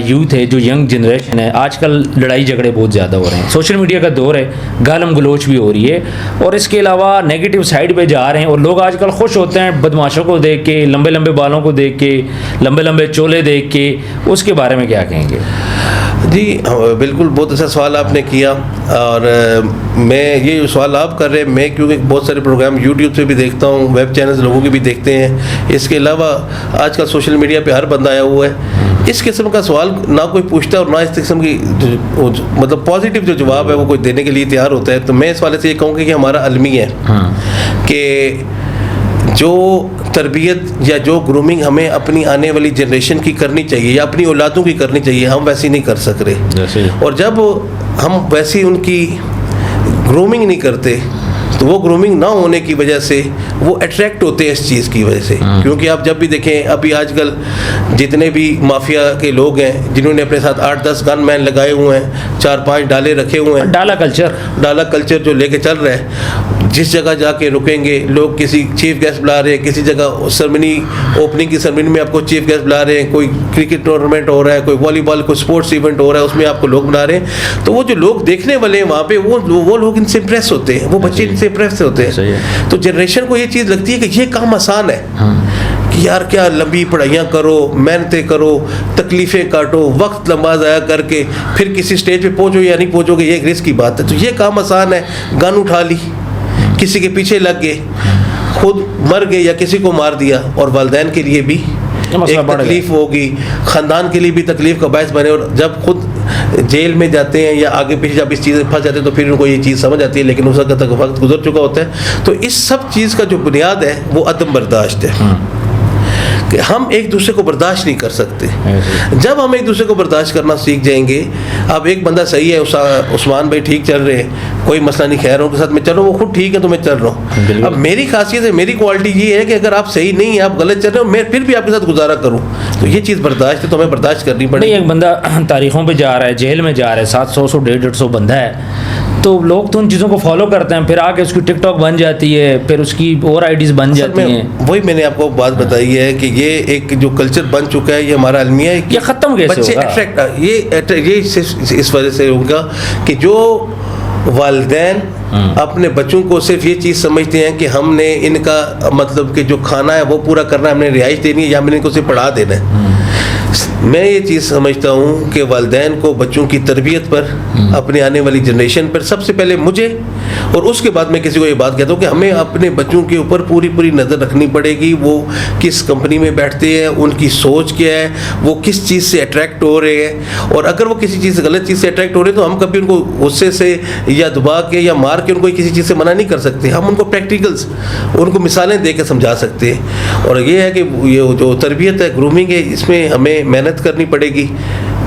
Speaker 1: یوتھ ہے, جو ینگ جنریشن ہے, آج کل لڑائی جھگڑے بہت زیادہ ہو رہے ہیں, سوشل میڈیا کا دور ہے, گالم گلوچ بھی ہو رہی ہے, اور اس کے علاوہ نیگیٹو سائڈ پہ جا رہے ہیں, اور لوگ آج کل خوش ہوتے ہیں بدماشوں کو دیکھ کے, لمبے لمبے بالوں کو دیکھ کے, لمبے لمبے چولے دیکھ کے. اس کے بارے میں کیا کہیں گے؟
Speaker 2: جی بالکل بہت اچھا سوال آپ نے کیا, اور میں یہ سوال آپ کر رہے ہیں, میں کیونکہ بہت سارے پروگرام یوٹیوب سے بھی دیکھتا ہوں, ویب چینلز لوگوں کے بھی دیکھتے ہیں, اس کے علاوہ آج کل سوشل میڈیا پہ ہر بندہ آیا ہوا ہے. اس قسم کا سوال نہ کوئی پوچھتا ہے, اور نہ اس قسم کی مطلب پازیٹیو جو جواب ہے وہ کوئی دینے کے لیے تیار ہوتا ہے. تو میں اس والے سے یہ کہوں گا کہ ہمارا المی ہے کہ جو تربیت یا جو گرومنگ ہمیں اپنی آنے والی جنریشن کی کرنی چاہیے یا اپنی اولادوں کی کرنی چاہیے, ہم ویسی نہیں کر سک رہے. اور جب ہم ویسی ان کی گرومنگ نہیں کرتے تو وہ گرومنگ نہ ہونے کی وجہ سے وہ اٹریکٹ ہوتے ہیں اس چیز کی وجہ سے. کیونکہ آپ جب بھی دیکھیں, ابھی آج کل جتنے بھی مافیا کے لوگ ہیں جنہوں نے اپنے ساتھ 8-10 گن مین لگائے ہوئے ہیں, 4-5 ڈالے رکھے ہوئے ہیں, ڈالا کلچر جو لے کے چل رہا ہے, جس جگہ جا کے رکیں گے لوگ کسی چیف گیسٹ بلا رہے ہیں, کسی جگہ سرمنی اوپننگ کی سرمنی میں آپ کو چیف گیسٹ بلا رہے ہیں, کوئی کرکٹ ٹورنامنٹ ہو رہا ہے, کوئی والی بال کوئی اسپورٹس ایونٹ ہو رہا ہے, اس میں آپ کو لوگ بلا رہے ہیں, تو وہ جو لوگ دیکھنے والے ہیں وہاں پہ وہ لوگ ان سے امپریس ہوتے ہیں, وہ بچے ان سے امپریس ہوتے ہیں. تو جنریشن کو یہ چیز لگتی ہے کہ یہ کام آسان ہے کہ یار کیا لمبی پڑھائیاں کرو, محنتیں کرو, تکلیفیں کاٹو, وقت لمبا ضائع کر کے پھر کسی سٹیج پہ پہنچو یا نہیں پہنچو گے, یہ ایک رسک کی بات ہے. تو یہ کام آسان ہے, گن اٹھا لی, کسی کے پیچھے لگ گئے, خود مر گئے یا کسی کو مار دیا, اور والدین کے لیے بھی ایک تکلیف ہوگی, خاندان کے لیے بھی تکلیف کا باعث بنے, اور جب خود جیل میں جاتے ہیں یا آگے پیچھے جب اس چیز میں پھنس جاتے ہیں تو پھر ان کو یہ چیز سمجھ آتی ہے, لیکن اس وقت تک وقت گزر چکا ہوتا ہے. تو اس سب چیز کا جو بنیاد ہے وہ عدم برداشت ہے کہ ہم ایک دوسرے کو برداشت نہیں کر سکتے. جب ہم ایک دوسرے کو برداشت کرنا سیکھ جائیں گے, اب ایک بندہ صحیح ہے, عثمان بھائی ٹھیک چل رہے ہیں, کوئی مسئلہ نہیں, خیر ان کے ساتھ میں چل رہا ہوں, وہ خود ٹھیک ہے تو میں چل رہا ہوں. اب میری خاصیت ہے, میری کوالٹی یہ ہے کہ اگر آپ صحیح نہیں ہیں, آپ غلط چل رہے ہو, میں پھر بھی آپ کے ساتھ گزارا کروں, تو یہ چیز برداشت ہے, تو ہمیں برداشت کرنی پڑے گی.
Speaker 1: ایک بندہ تاریخوں پہ جا رہا ہے, جیل میں جا رہا ہے, 700 150 بندہ ہے, تو لوگ تو ان چیزوں کو فالو کرتے ہیں, پھر آ کے اس کی ٹک ٹاک بن جاتی ہے, پھر اس کی اور آئی ڈیز بن جاتی ہیں.
Speaker 2: وہی میں نے آپ کو بات بتائی ہے کہ یہ ایک جو کلچر بن چکا ہے, یہ ہمارا المیہ ہے,
Speaker 1: یہ ختم کیسے ہوگا؟
Speaker 2: بچے یہ اس وجہ سے ہوگا کہ جو والدین اپنے بچوں کو صرف یہ چیز سمجھتے ہیں کہ ہم نے ان کا مطلب کہ جو کھانا ہے وہ پورا کرنا ہے, ہم نے رہائش دینی ہے, یا ہم نے ان کو صرف پڑھا دینا ہے. میں یہ چیز سمجھتا ہوں کہ والدین کو بچوں کی تربیت پر, اپنے آنے والی جنریشن پر, سب سے پہلے مجھے اور اس کے بعد میں کسی کو یہ بات کہتا ہوں کہ ہمیں اپنے بچوں کے اوپر پوری نظر رکھنی پڑے گی. وہ کس کمپنی میں بیٹھتے ہیں, ان کی سوچ کیا ہے, وہ کس چیز سے اٹریکٹ ہو رہے ہیں, اور اگر وہ کسی چیز غلط چیز سے اٹریکٹ ہو رہے ہیں تو ہم کبھی ان کو غصے سے یا دبا کے یا مار کے ان کو کسی چیز سے منع نہیں کر سکتے. ہم ان کو پریکٹیکلز, ان کو مثالیں دے کے سمجھا سکتے ہیں. اور یہ ہے کہ یہ جو تربیت ہے, گرومنگ ہے, اس میں ہمیں محنت کرنی پڑے گی,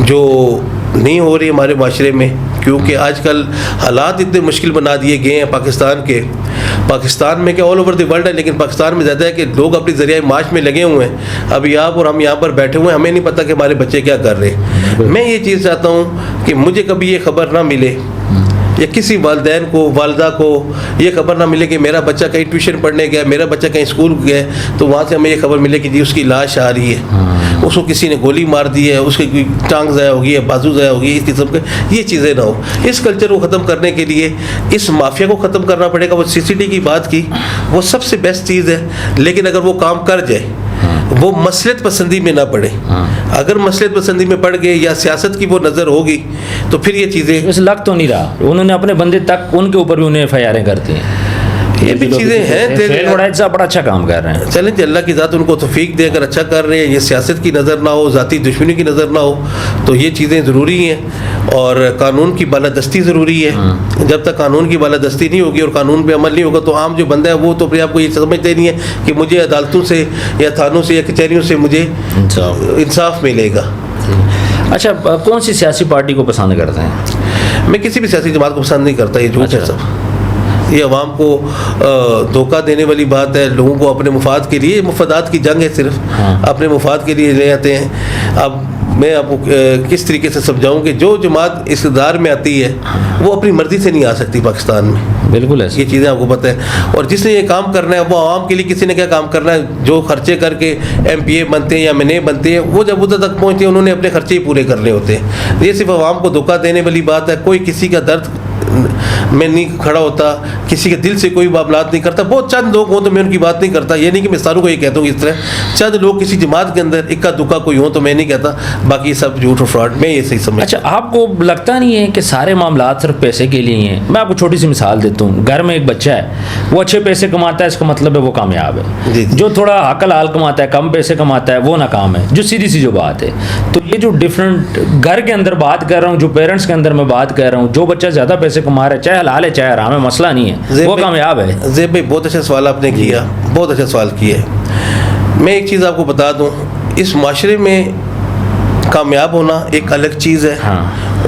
Speaker 2: جو نہیں ہو رہی ہمارے معاشرے میں، کیونکہ آج کل حالات اتنے مشکل بنا دیے گئے ہیں پاکستان میں کیا آل اوور دی ورلڈ ہے، لیکن پاکستان میں زیادہ ہے کہ لوگ اپنی ذریعہ معاش میں لگے ہوئے ہیں. ابھی آپ اور ہم یہاں پر بیٹھے ہوئے ہیں، ہمیں نہیں پتہ کہ ہمارے بچے کیا کر رہے ہیں. میں یہ چیز چاہتا ہوں کہ مجھے کبھی یہ خبر نہ ملے یا کسی والدین کو، والدہ کو یہ خبر نہ ملے کہ میرا بچہ کہیں ٹیوشن پڑھنے گیا، میرا بچہ کہیں اسکول گیا تو وہاں سے ہمیں یہ خبر ملے کہ جی اس کی لاش آ رہی ہے، اس کو کسی نے گولی مار دی ہے، اس کی ٹانگ ضائع ہوگی ہے، بازو ضائع ہوگی، اس قسم کے یہ چیزیں نہ ہو. اس کلچر کو ختم کرنے کے لیے اس مافیا کو ختم کرنا پڑے گا. وہ CCTV کی بات کی، وہ سب سے بیسٹ چیز ہے، لیکن اگر وہ کام کر جائے، وہ مسلط پسندی میں نہ پڑے. اگر مسلط پسندی میں پڑ گئے یا سیاست کی وہ نظر ہوگی تو پھر یہ چیزیں
Speaker 1: اس لگ تو نہیں رہا. انہوں نے اپنے بندے تک ان کے اوپر بھی انہیں FIR کرتی ہیں.
Speaker 2: یہ بھی چیزیں ہیں.
Speaker 1: بڑا اچھا کام کر رہے ہیں.
Speaker 2: چلیں جی، اللہ کی ذات ان کو توفیق دے. اگر اچھا کر رہے ہیں، یہ سیاست کی نظر نہ ہو، ذاتی دشمنی کی نظر نہ ہو، تو یہ چیزیں ضروری ہیں. اور قانون کی بالادستی ضروری ہے. جب تک قانون کی بالادستی نہیں ہوگی اور قانون پہ عمل نہیں ہوگا تو عام جو بندہ ہے وہ تو اپنے آپ کو یہ سمجھتے نہیں ہے کہ مجھے عدالتوں سے یا تھانوں سے یا کچہریوں سے مجھے انصاف ملے گا.
Speaker 1: اچھا، کون سی سیاسی پارٹی کو پسند کرتے ہیں؟
Speaker 2: میں کسی بھی سیاسی جماعت کو پسند نہیں کرتا. یہ جھوٹ ہے سب. یہ عوام کو دھوکہ دینے والی بات ہے. لوگوں کو اپنے مفاد کے لیے، مفادات کی جنگ ہے، صرف اپنے مفاد کے لیے لے آتے ہیں. اب میں آپ کو کس طریقے سے سمجھاؤں کہ جو جماعت اقتدار میں آتی ہے وہ اپنی مرضی سے نہیں آ سکتی پاکستان میں.
Speaker 1: بالکل ایسا.
Speaker 2: یہ چیزیں آپ کو پتہ ہے. اور جس نے یہ کام کرنا ہے وہ عوام کے لیے کسی نے کیا کام کرنا ہے. جو خرچے کر کے MPA بنتے ہیں یا MNA بنتے ہیں، وہ جب ادھر تک پہنچتے ہیں انہوں نے اپنے خرچے ہی پورے کرنے ہوتے ہیں. یہ صرف عوام کو دھوکہ دینے والی بات ہے. کوئی کسی کا درد میں نہیں کھڑا ہوتا، کسی کے دل سے کوئی معاملات نہیں کرتا. بہت چند لوگ ہوں تو میں ان کی بات نہیں کرتا. یہ نہیں کہ میں ساروں کو یہ کہتا ہوں. اس طرح چند لوگ کسی جماعت کے اندر اکا دکا کوئی ہوں تو میں نہیں کہتا، باقی سب جھوٹ اور فراڈ. میں یہ صحیح سمجھتا.
Speaker 1: اچھا، آپ کو لگتا نہیں ہے کہ سارے معاملات صرف پیسے کے لیے ہیں؟ میں آپ کو چھوٹی سی مثال دیتا ہوں. گھر میں ایک بچہ ہے، وہ اچھے پیسے کماتا ہے، اس کا مطلب ہے وہ کامیاب ہے. جو تھوڑا حق حلال کماتا ہے، کم پیسے کماتا ہے، وہ ناکام ہے. جو سیدھی سی جو بات ہے. تو یہ جو ڈفرینٹ گھر کے اندر بات کر رہا ہوں، جو پیرنٹس کے اندر میں بات کر رہا ہوں، جو بچہ زیادہ پیسے کما رہا ہے، چاہے حلال ہے چاہے حرام ہے، مسئلہ نہیں ہے، وہ کامیاب ہے.
Speaker 2: زیب بھائی بہت اچھا سوال آپ نے کیا، بہت اچھا سوال کیا ہے. میں ایک چیز آپ کو بتا دوں، اس معاشرے میں کامیاب ہونا ایک الگ چیز ہے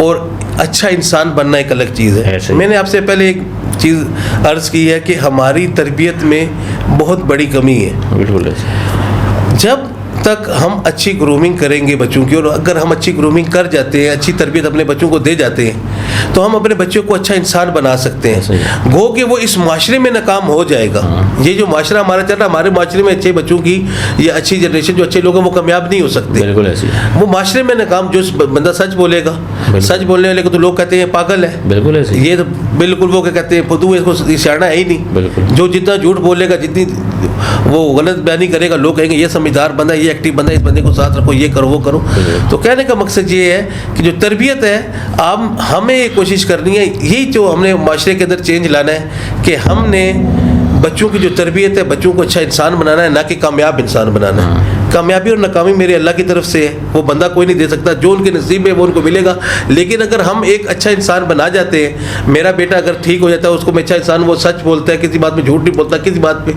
Speaker 2: اور اچھا انسان بننا ایک الگ چیز ہے. میں نے آپ سے پہلے ایک چیز عرض کی ہے کہ ہماری تربیت میں بہت بڑی کمی ہے.
Speaker 1: بالکل.
Speaker 2: جب تک ہم اچھی گرومنگ کریں گے بچوں کی، اور اگر ہم اچھی گرومنگ کر جاتے ہیں، اچھی تربیت اپنے بچوں کو دے جاتے ہیں، تو ہم اپنے بچوں کو اچھا انسان بنا سکتے ہیں. گو کہ وہ اس معاشرے میں ناکام ہو جائے گا. یہ جو معاشرہ ہمارا چل رہا ہے، ہمارے معاشرے میں اچھے بچوں کی یا اچھی جنریشن جو اچھے لوگ ہیں وہ کامیاب نہیں ہو سکتے.
Speaker 1: بالکل ایسے. وہ
Speaker 2: معاشرے میں ناکام. جو بندہ سچ بولے گا، سچ بولنے والے کو تو لوگ کہتے ہیں پاگل ہے. بالکل ایسے. یہ تو بالکل وہ کہتے ہیں فدو، اس کو سیاڑا ہے ہی نہیں. بالکل. جو جتنا جھوٹ بولے گا، جتنی وہ غلط بیانی کرے گا، لوگ کہیں گے یہ سمجھدار بندہ، یہ ایکٹیو بندہ، اس بندے کو ساتھ رکھو، یہ کرو وہ کرو. تو کہنے کا مقصد یہ ہے کہ جو تربیت ہے، ہمیں یہ کوشش کرنی ہے، یہی جو ہم نے معاشرے کے اندر چینج لانا ہے کہ ہم نے بچوں کی جو تربیت ہے، بچوں کو اچھا انسان بنانا ہے، نہ کہ کامیاب انسان بنانا ہے. کامیابی اور ناکامی میرے اللہ کی طرف سے ہے. وہ بندہ کوئی نہیں دے سکتا. جو ان کے نصیب ہے وہ ان کو ملے گا. لیکن اگر ہم ایک اچھا انسان بنا جاتے ہیں، میرا بیٹا اگر ٹھیک ہو جاتا ہے، اس کو میں اچھا انسان، وہ سچ بولتا ہے، کسی بات میں جھوٹ نہیں بولتا، کسی بات پہ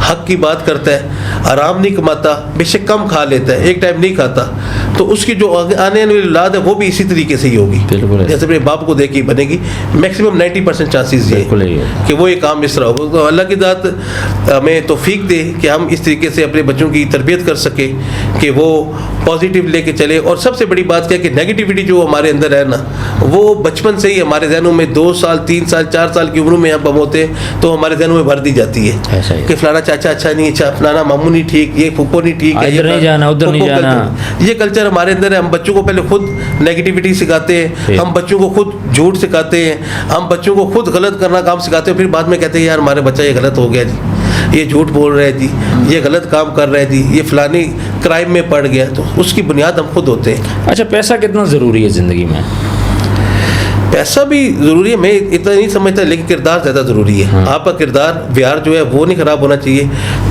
Speaker 2: حق کی بات کرتا ہے، آرام نہیں کماتا، بے شک کم کھا لیتا ہے، ایک ٹائم نہیں کھاتا، تو اس کی جو آنے والی اولاد ہے وہ بھی اسی طریقے سے ہی ہوگی. جیسے میرے باپ کو دیکھ کے بنے گی. میکسیمم 90% چانسز یہ کہ وہ ایک کام اس طرح ہوگا. تو اللہ کی ذات ہمیں توفیق دے کہ ہم اس طریقے سے اپنے بچوں کی تربیت کر سکیں کہ وہ پازیٹیو لے کے چلے. اور سب سے بڑی بات کیا کہ نیگیٹیوٹی جو ہمارے اندر ہے نا، وہ بچپن سے ہی ہمارے ذہنوں میں 2 سال 3 سال 4 سال کی عمر میں ہم ہوتے ہیں تو ہمارے ذہنوں میں بھر دی جاتی ہے کہ فلانا چاچا اچھا نہیں، اچھا فلانا ماموں نہیں ٹھیک، یہ پھپھو نہیں ٹھیک ہے،
Speaker 1: ادھر نہیں جانا ادھر نہیں جانا.
Speaker 2: یہ کلچر ہمارے اندر ہے. ہم بچوں کو پہلے خود نیگیٹیوٹی سکھاتے ہیں، ہم بچوں کو خود جھوٹ سکھاتے ہیں، ہم بچوں کو خود غلط کرنا کام سکھاتے ہیں. پھر بعد میں کہتے ہیں یار ہمارا بچہ یہ غلط ہو گیا جی، یہ جھوٹ بول رہا ہے جی، یہ غلط کام کر رہا ہے جی، یہ فلانی کرائم میں پڑ گیا. تو اس کی بنیاد ہم خود ہوتے ہیں.
Speaker 1: اچھا، پیسہ کتنا ضروری ہے زندگی میں؟
Speaker 2: پیسہ بھی ضروری ہے، میں اتنا نہیں سمجھتا، لیکن کردار زیادہ ضروری ہے. آپ کا کردار ویار جو ہے وہ نہیں خراب ہونا چاہیے،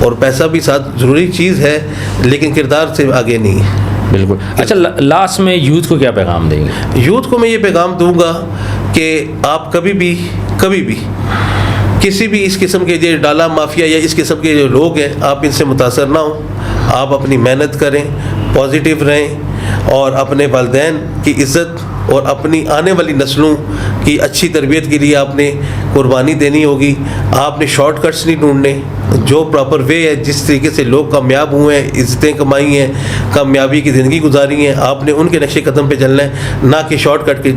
Speaker 2: اور پیسہ بھی ساتھ ضروری چیز ہے لیکن کردار سے آگے نہیں ہے.
Speaker 1: بالکل. اچھا، لاسٹ میں یوتھ کو کیا پیغام دیں گے؟
Speaker 2: یوتھ کو میں یہ پیغام دوں گا کہ آپ کبھی بھی کسی بھی اس قسم کے جو ڈالا مافیا یا اس قسم کے جو لوگ ہیں، آپ ان سے متاثر نہ ہوں. آپ اپنی محنت کریں, پازیٹیو رہیں اور اپنے والدین کی عزت اور اپنی آنے والی نسلوں کی اچھی تربیت کے لیے آپ نے قربانی دینی ہوگی. آپ نے شارٹ کٹس نہیں ڈھونڈنے, جو پراپر وے ہے, جس طریقے سے لوگ کامیاب ہوئے ہیں, عزتیں کمائی ہیں, کامیابی کی زندگی گزاری ہیں, آپ نے ان کے نقش قدم پہ چلنا ہے, نہ کہ شارٹ کٹ کے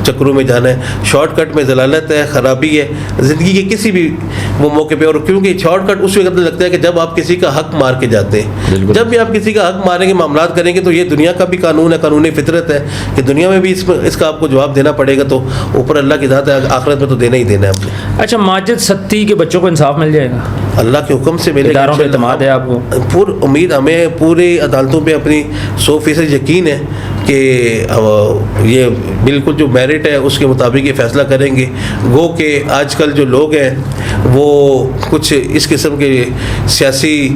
Speaker 2: چکروں میں جانا ہے. شارٹ کٹ میں ضلالت ہے, خرابی ہے زندگی کے کسی بھی وہ موقع پہ. اور کیونکہ شارٹ کٹ اس وقت لگتا ہے کہ جب آپ کسی کا حق مار کے جاتے ہیں. جب بھی آپ کسی کا حق ماریں گے, معاملات کریں گے, تو یہ دنیا کا بھی قانون ہے, قانون فطرت ہے کہ دنیا میں بھی اس کا آپ کو جواب دینا پڑے گا. تو اوپر اللہ کی ذات ہے, آخرت میں تو دینا ہی دینا ہے آپ نے.
Speaker 1: اچھا, ماجد ستی کے بچوں کو انصاف مل جائے گا؟
Speaker 2: اللہ کے حکم سے ملے گا.
Speaker 1: اداروں پہ اعتماد ہے آپ کو؟
Speaker 2: پور امید, ہمیں پوری عدالتوں پہ اپنی 100% یقین ہے کہ یہ بالکل جو میرٹ ہے اس کے مطابق یہ فیصلہ کریں گے. گو کہ آج کل جو لوگ ہیں وہ کچھ اس قسم کے سیاسی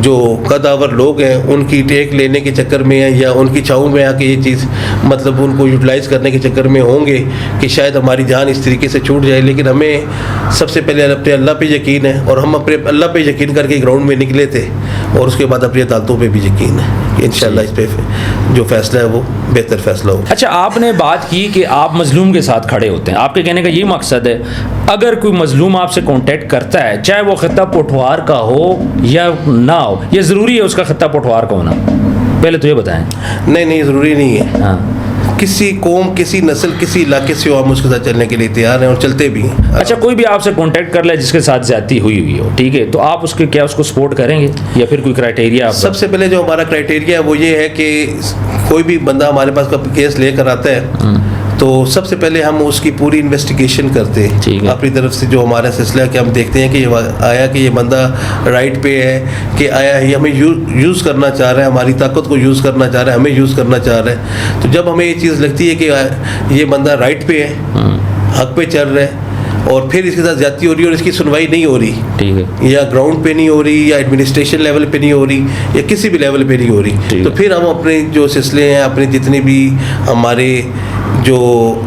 Speaker 2: جو قدآور لوگ ہیں ان کی ٹیک لینے کے چکر میں ہیں, یا ان کی چھاؤں میں آ کے یہ چیز مطلب ان کو یوٹیلائز کرنے کے چکر میں ہوں گے کہ شاید ہماری جان اس طریقے سے چھوٹ جائے. لیکن ہمیں سب سے پہلے اپنے اللہ پہ یقین ہے, اور ہم اپنے اللہ پہ یقین کر کے گراؤنڈ میں نکلے تھے, اور اس کے بعد اپنی عدالتوں پہ بھی یقین ہے کہ انشاءاللہ اس پہ جو فیصلہ ہے وہ بہتر فیصلہ ہوگا.
Speaker 1: اچھا, آپ نے بات کی کہ آپ مظلوم کے ساتھ کھڑے ہوتے ہیں. آپ کے کہنے کا یہ مقصد ہے اگر کوئی مظلوم آپ سے کانٹیکٹ کرتا ہے, چاہے وہ خطہ پٹوار کا ہو یا نہ ہو, یہ ضروری ہے اس کا خطہ پٹوار کا ہونا؟ پہلے تو یہ بتائیں.
Speaker 2: نہیں, ضروری نہیں ہے.
Speaker 1: ہاں,
Speaker 2: کسی قوم, کسی نسل, کسی علاقے سے ہم اس کے ساتھ چلنے کے لیے تیار ہیں اور چلتے بھی ہیں.
Speaker 1: اچھا, کوئی بھی آپ سے کانٹیکٹ کر لے جس کے ساتھ زیادتی ہوئی ہو, ٹھیک ہے, تو آپ اس کے کیا اس کو سپورٹ کریں گے یا پھر کوئی کرائٹیریا؟
Speaker 2: سب سے پہلے جو ہمارا کرائٹیریا ہے وہ یہ ہے کہ کوئی بھی بندہ ہمارے پاس کا کیس لے کر آتا ہے تو سب سے پہلے ہم اس کی پوری انویسٹیگیشن کرتے ہیں اپنی طرف سے. جو ہمارا سلسلہ کہ ہم دیکھتے ہیں کہ آیا کہ یہ بندہ رائٹ پہ ہے, کہ آیا یہ ہمیں یوز کرنا چاہ رہا ہے, ہماری طاقت کو یوز کرنا چاہ رہا ہے, ہمیں یوز کرنا چاہ رہا ہے. تو جب ہمیں یہ چیز لگتی ہے کہ یہ بندہ رائٹ پہ ہے, حق پہ چل رہا ہے, اور پھر اس کے ساتھ زیادتی ہو رہی ہے اور اس کی سنوائی نہیں ہو رہی, ٹھیک ہے, یا گراؤنڈ پہ نہیں ہو رہی, یا ایڈمنسٹریشن لیول پہ نہیں ہو رہی, یا کسی بھی لیول پہ نہیں ہو رہی, تو پھر ہم اپنے جو سلسلے ہیں, اپنے جتنے بھی ہمارے جو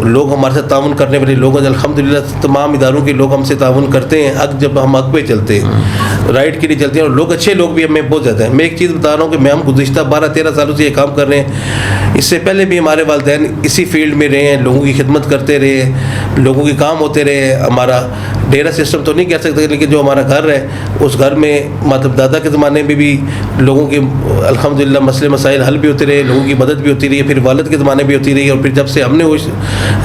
Speaker 2: لوگ ہمارے ساتھ تعاون کرنے والے لوگ ہیں, الحمدللہ تمام اداروں کے لوگ ہم سے تعاون کرتے ہیں. حق جب ہم حق پہ چلتے ہیں, رائٹ کے لیے چلتے ہیں, اور لوگ اچھے لوگ بھی ہمیں بہت زیادہ ہیں. میں ایک چیز بتا رہا ہوں کہ ہم گزشتہ 12-13 سالوں سے یہ کام کر رہے ہیں. اس سے پہلے بھی ہمارے والدین اسی فیلڈ میں رہے ہیں, لوگوں کی خدمت کرتے رہے, لوگوں کے کام ہوتے رہے. ہمارا ڈیرا سسٹم تو نہیں کہہ سکتے, لیکن جو ہمارا گھر ہے اس گھر میں مطلب دادا کے زمانے میں بھی لوگوں کے الحمدللہ مسئلے مسائل حل بھی ہوتے رہے, لوگوں کی مدد بھی ہوتی رہی, پھر والد کے زمانے بھی ہوتی رہی, اور پھر جب سے ہم نے وہ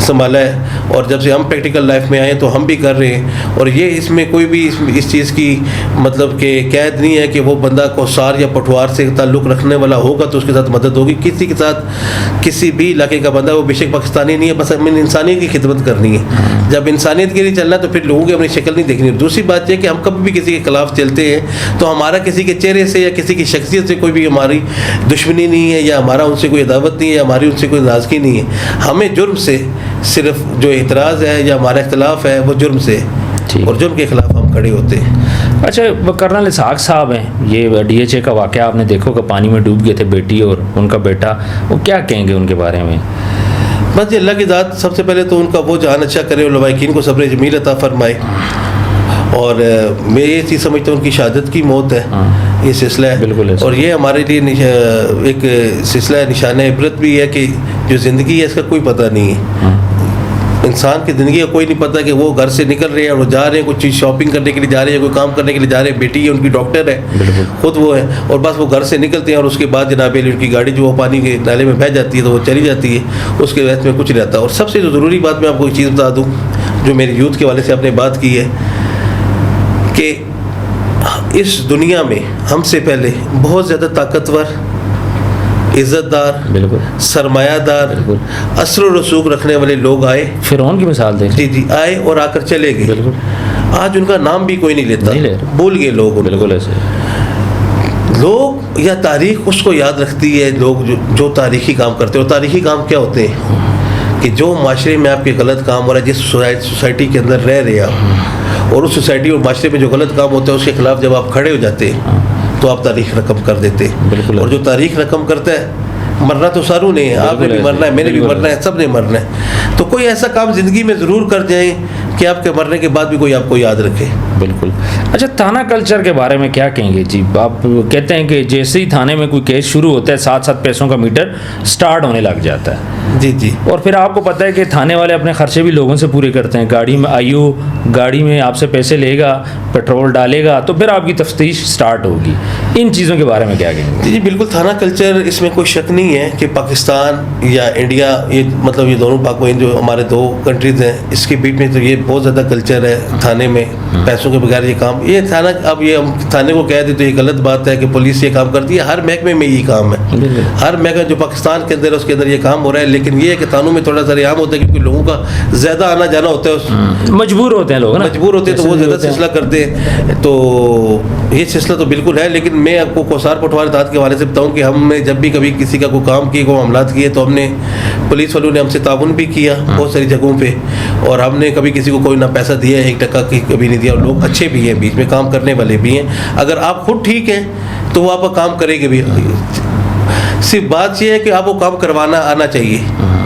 Speaker 2: سنبھالا ہے اور جب سے ہم پریکٹیکل لائف میں آئے تو ہم بھی کر رہے ہیں. اور یہ اس میں کوئی بھی اس چیز کی مطلب کہ قید نہیں ہے کہ وہ بندہ کوسار یا پٹوار سے تعلق رکھنے والا ہوگا تو اس کے ساتھ مدد ہوگی. کسی کے ساتھ کسی بھی علاقے کا بندہ, وہ بے شک پاکستانی نہیں ہے, بس ہمیں انسانیت کی خدمت کرنی ہے. جب انسانیت کے لیے چلنا ہے تو پھر لوگوں کی اپنی شکل نہیں دیکھنی. دوسری بات یہ کہ ہم کبھی بھی کسی کے خلاف چلتے ہیں تو ہمارا کسی کے چہرے سے یا کسی کی شخصیت سے کوئی بھی ہماری دشمنی نہیں ہے, یا ہمارا ان سے کوئی عداوت نہیں ہے, یا ہماری ان سے کوئی ناراضگی نہیں ہے. ہمیں جرم سے صرف جو اعتراض ہے یا ہمارا اختلاف ہے وہ جرم سے, اور جرم کے خلاف ہم کھڑے ہوتے ہیں.
Speaker 1: اچھا, کرنل اسحاق صاحب ہیں, یہ ڈی ایچ اے کا واقعہ آپ نے دیکھو کہ پانی میں ڈوب گئے تھے بیٹی اور ان کا بیٹا, وہ کیا کہیں گے ان کے بارے میں؟
Speaker 2: بس اللہ کی ذات سب سے پہلے تو ان کا وہ جہان اچھا کرے اور لوائقین کو صبر جمیل عطا فرمائے. اور میں یہ چیز سمجھتا ہوں ان کی شہادت کی موت ہے یہ سلسلہ ہے,
Speaker 1: بالکل,
Speaker 2: اور یہ ہمارے لیے ایک سلسلہ نشانہ عبرت بھی ہے کہ جو زندگی ہے اس کا کوئی پتہ نہیں ہے. انسان کی زندگی کا کوئی نہیں پتہ کہ وہ گھر سے نکل رہے ہیں اور وہ جا رہے ہیں, کچھ چیز شاپنگ کرنے کے لیے جا رہے ہیں, کوئی کام کرنے کے لیے جا رہے ہیں. بیٹی ہے ان کی ڈاکٹر ہے, خود وہ ہے, اور بس وہ گھر سے نکلتے ہیں اور اس کے بعد جناب ان کی گاڑی جو وہ پانی کے نالے میں بہہ جاتی ہے تو وہ چلی جاتی ہے, اس کے وجہ میں کچھ نہیں رہتا. اور سب سے جو ضروری بات میں آپ کو ایک چیز بتا دوں جو میری یوتھ کے حوالے سے آپ نے بات کی ہے کہ اس دنیا میں ہم سے پہلے بہت زیادہ طاقتور, عزت دار, سرمایہ دار, اثر و رسوخ رکھنے والے لوگ آئے.
Speaker 1: فرعون کی مثال دیں.
Speaker 2: جی آئے اور آ کر چلے گئے. آج ان کا نام بھی کوئی نہیں لیتا, بھول گئے لوگ. بالکل ایسے لوگ یا تاریخ اس کو یاد رکھتی ہے, لوگ جو تاریخی کام کرتے ہیں. اور تاریخی کام کیا ہوتے ہیں کہ جو معاشرے میں آپ کے غلط کام ہو رہا ہے, جس سوسائٹی کے اندر رہ رہے آپ, اور اس سوسائٹی اور معاشرے میں جو غلط کام ہوتا ہے اس کے خلاف جب آپ کھڑے ہو جاتے ہیں تو آپ تاریخ رقم کر دیتے. اور جو تاریخ رقم کرتا ہے, مرنا تو ساروں نے, آپ نے بھی مرنا ہے, میں نے بھی مرنا ہے, سب نے مرنا ہے. تو کوئی ایسا کام زندگی میں ضرور کر جائیں کہ آپ کے مرنے کے بعد بھی کوئی آپ کو یاد رکھے.
Speaker 1: بالکل. اچھا تھانہ کلچر کے بارے میں کیا کہیں گے جی؟ آپ کہتے ہیں کہ جیسے ہی تھانے میں کوئی کیس شروع ہوتا ہے ساتھ ساتھ پیسوں کا میٹر سٹارٹ ہونے لگ جاتا ہے.
Speaker 2: جی جی.
Speaker 1: اور پھر آپ کو پتہ ہے کہ تھانے والے اپنے خرچے بھی لوگوں سے پورے کرتے ہیں. گاڑی میں آئیو گاڑی میں آپ سے پیسے لے گا, پیٹرول ڈالے گا, تو پھر آپ کی تفتیش سٹارٹ ہوگی. ان چیزوں کے بارے میں کیا کہیں گے؟
Speaker 2: جی بالکل, تھانہ کلچر اس میں کوئی شک نہیں ہے کہ پاکستان یا انڈیا, یہ مطلب یہ دونوں پاک جو ہمارے دو کنٹریز ہیں, اس کے بیچ میں تو یہ بہت زیادہ کلچر ہے تھانے میں پیسوں کے بغیر یہ کام. یہ تھانہ, اب یہ ہم تھانے کو کہہ دیں تو یہ غلط بات ہے کہ پولیس یہ کام کرتی ہے. ہر محکمے میں یہ کام ہے, ہر محکمہ جو پاکستان کے اندر ہے اس کے اندر یہ کام ہو رہا ہے. لیکن یہ ہے کہ تھانوں میں تھوڑا سا عام ہوتا ہے کیونکہ لوگوں کا زیادہ آنا جانا ہوتا ہے,
Speaker 1: مجبور ہوتے ہیں لوگ,
Speaker 2: مجبور ہوتے ہیں تو وہ زیادہ سلسلہ کرتے ہیں. تو یہ سلسلہ تو بالکل ہے. لیکن میں آپ کو کوثار پٹواری اطاعت کے حوالے سے بتاؤں کہ ہم نے جب بھی کبھی کسی کا کوئی کام کیے, کوئی معاملات کیے, تو ہم نے پولیس والوں نے ہم سے تعاون بھی کیا بہت ساری جگہوں پہ, اور ہم نے کبھی کسی کو کوئی نہ پیسہ دیا ہے, 1 ٹکا کبھی نہیں دیا. اور لوگ اچھے بھی ہیں, بیچ میں کام کرنے والے بھی ہیں. اگر آپ خود ٹھیک ہیں تو وہ آپ کا کام کرے گے بھی. صرف بات یہ ہے کہ آپ کو کام کروانا آنا چاہیے,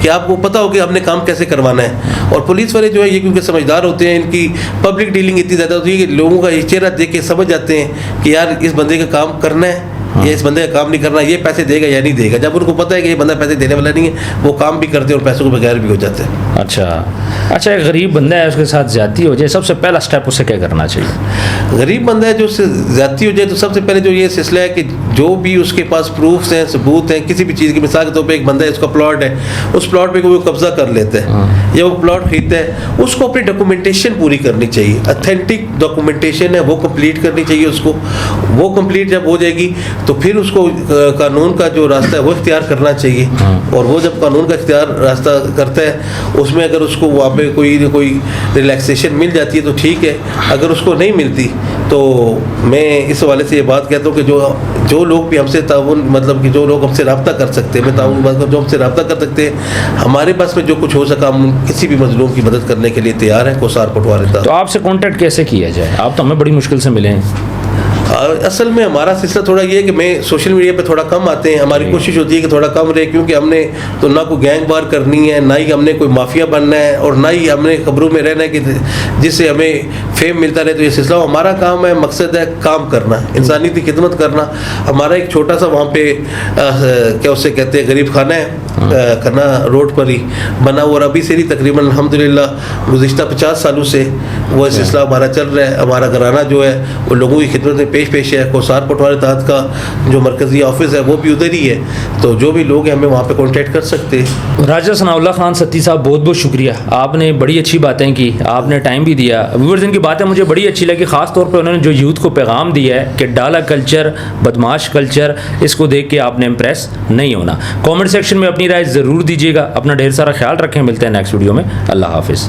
Speaker 2: کہ آپ کو پتہ ہو کہ ہم نے کام کیسے کروانا ہے. اور پولیس والے جو ہے یہ کیونکہ سمجھدار ہوتے ہیں, ان کی پبلک ڈیلنگ اتنی زیادہ ہوتی ہے کہ لوگوں کا یہ چہرہ دیکھ کے سمجھ جاتے ہیں کہ یار اس بندے کا کام کرنا ہے یا اس بندے کا کام نہیں کرنا, یہ پیسے دے گا یا نہیں دے گا. جب ان کو پتہ ہے کہ یہ بندہ پیسے دینے والا نہیں ہے, وہ کام بھی کرتے ہیں اور پیسوں کے بغیر بھی ہو جاتے ہیں.
Speaker 1: اچھا ایک غریب بندہ ہے, اس کے ساتھ زیادتی ہو جائے, سب سے پہلا اسٹیپ اسے کیا کرنا چاہیے؟
Speaker 2: غریب بندہ ہے جو اس سے زیادتی ہو جائے تو سب سے پہلے جو یہ سلسلہ ہے کہ جو بھی اس کے پاس پروفس ہیں, ثبوت ہیں کسی بھی چیز کی, مثال کے طور پہ ایک بندہ ہے اس کا پلاٹ ہے, اس پلاٹ پہ کوئی قبضہ کر لیتا ہے یا وہ پلاٹ خریدتا ہے, اس کو اپنی ڈاکومنٹیشن پوری کرنی چاہیے. اتھینٹک ڈاکومنٹیشن ہے وہ کمپلیٹ کرنی چاہیے اس کو. وہ کمپلیٹ جب ہو جائے گی تو پھر اس کو قانون کا جو راستہ ہے وہ اختیار کرنا چاہیے. اور وہ جب قانون کا اختیار راستہ کرتا ہے, اس میں اگر اس کو وہاں پہ کوئی ریلیکسیشن مل جاتی ہے تو ٹھیک ہے, اگر اس کو نہیں ملتی تو میں اس حوالے سے یہ بات کہتا ہوں کہ جو لوگ بھی ہم سے تعاون, مطلب کہ جو لوگ ہم سے رابطہ کر سکتے ہیں, میں تعاون بات کروں جو ہم سے رابطہ کر سکتے ہیں, ہمارے پاس میں جو کچھ ہو سکا ہم کسی بھی مظلوم کی مدد کرنے کے لیے تیار ہیں. کوثار پٹواری اطاعت.
Speaker 1: تو آپ سے کانٹیکٹ کیسے کیا جائے؟ آپ تو ہمیں بڑی مشکل سے ملے ہیں.
Speaker 2: اصل میں ہمارا سلسلہ تھوڑا یہ ہے کہ میں سوشل میڈیا پہ تھوڑا کم آتے ہیں. ہماری کوشش ہوتی ہے کہ تھوڑا کم رہے, کیونکہ ہم نے تو نہ کوئی گینگ وار کرنی ہے, نہ ہی ہم نے کوئی مافیا بننا ہے, اور نہ ہی ہم نے خبروں میں رہنا ہے کہ جس سے ہمیں فیم ملتا رہے. تو یہ سلسلہ ہمارا کام ہے, مقصد ہے کام کرنا, انسانیت کی خدمت کرنا. ہمارا ایک چھوٹا سا وہاں پہ کیا اسے کہتے ہیں غریب خانہ ہے, کنا روڈ پر ہی بنا, اور ابھی سے ہی تقریباً الحمدللہ گزشتہ 50 سالوں سے وہ سلسلہ ہمارا چل رہا ہے. ہمارا گھرانہ جو ہے وہ لوگوں کی خدمت میں پیش ہے. کوثار پٹواری اطاعت کا جو مرکزی آفس ہے وہ بھی ادھر ہی ہے, تو جو بھی لوگ ہیں ہمیں وہاں پہ کانٹیکٹ کر سکتے ہیں.
Speaker 1: راجہ ثناء اللہ خان ستی صاحب, بہت بہت شکریہ. آپ نے بڑی اچھی باتیں کی, آپ نے ٹائم بھی دیا. ویورز ان کی باتیں مجھے بڑی اچھی لگی, خاص طور پہ انہوں نے جو یوتھ کو پیغام دیا ہے کہ ڈالا کلچر, بدماش کلچر, اس کو دیکھ کے آپ نے امپریس نہیں ہونا. کامنٹ سیکشن میں اپنی رائے ضرور دیجیے گا. اپنا ڈھیر سارا خیال رکھیں. ملتے ہیں نیکسٹ ویڈیو میں. اللہ حافظ.